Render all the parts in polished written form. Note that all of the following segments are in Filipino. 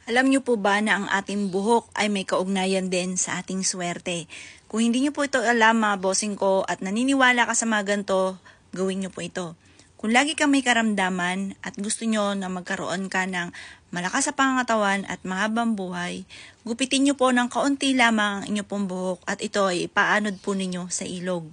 Alam niyo po ba na ang ating buhok ay may kaugnayan din sa ating swerte? Kung hindi niyo po ito alam mga bossing ko at naniniwala ka sa mga ganito, gawin niyo po ito. Kung lagi kang may karamdaman at gusto niyo na magkaroon ka ng malakas sa pangangatawan at mahabang buhay, gupitin niyo po ng kaunti lamang ang inyong pong buhok at ito ay ipaanod po ninyo sa ilog.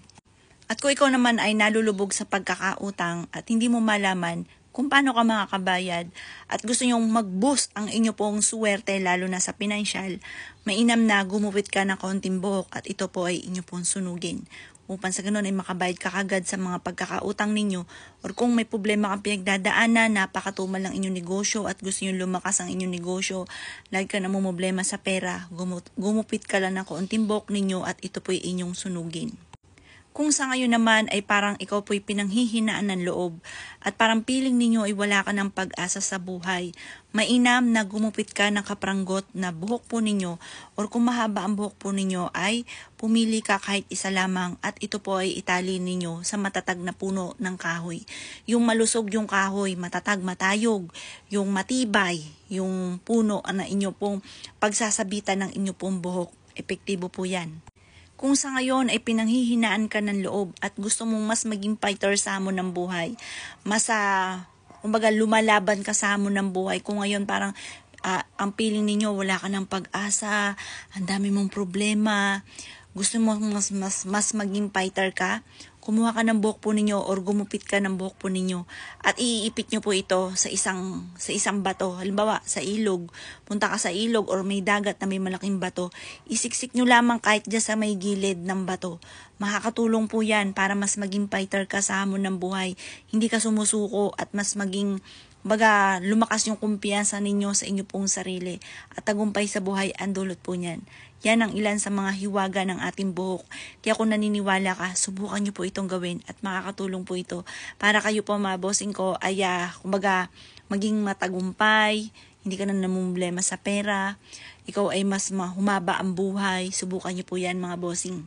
At kung ikaw naman ay nalulubog sa pagkakautang at hindi mo malaman kung paano ka makakabayad at gusto nyong mag-boost ang inyo pong suwerte lalo na sa financial, mainam na gumupit ka ng kaunting buhok at ito po ay inyo pong sunugin. Upang sa ganun ay makabayad ka kagad sa mga pagkakautang ninyo or kung may problema kang pinagdadaanan, napakatumal ng inyong negosyo at gusto nyo lumakas ang inyong negosyo, lagi ka namumblema sa pera, gumupit ka lang ng kaunting buhok ninyo at ito po ay inyong sunugin. Kung sa ngayon naman ay parang ikaw po'y pinanghihinaan ng loob at parang piling ninyo ay wala ka ng pag-asa sa buhay, mainam na gumupit ka ng kapranggot na buhok po ninyo or kung mahaba ang buhok po ninyo ay pumili ka kahit isa lamang at ito po ay itali ninyo sa matatag na puno ng kahoy. Yung malusog yung kahoy, matatag, matayog, yung matibay, yung puno na inyo pong pagsasabitan ng inyo pong buhok, epektibo po yan. Kung sa ngayon ay pinanghihinaan ka ng loob at gusto mong mas maging fighter sa hamon ng buhay, kumbaga lumalaban ka sa hamon ng buhay, kung ngayon parang ang piling ninyo wala ka ng pag-asa, ang dami mong problema, gusto mo mas maging fighter ka, kumuha ka ng buhok po ninyo or gumupit ka ng buhok po ninyo at iipit nyo po ito sa isang bato. Halimbawa, sa ilog. Punta ka sa ilog or may dagat na may malaking bato. Isiksik nyo lamang kahit dyan sa may gilid ng bato. Makakatulong po yan para mas maging fighter ka sa hamon ng buhay. Hindi ka sumusuko at mas maging lumakas yung kumpiyansa ninyo sa inyo pong sarili at tagumpay sa buhay ang dulot po niyan. Yan ang ilan sa mga hiwaga ng ating buhok. Kaya kung naniniwala ka, subukan nyo po itong gawin at makakatulong po ito para kayo po mga bossing ko ay maging matagumpay, hindi ka na namumblema sa pera, ikaw ay mas humaba ang buhay. Subukan nyo po yan mga bossing.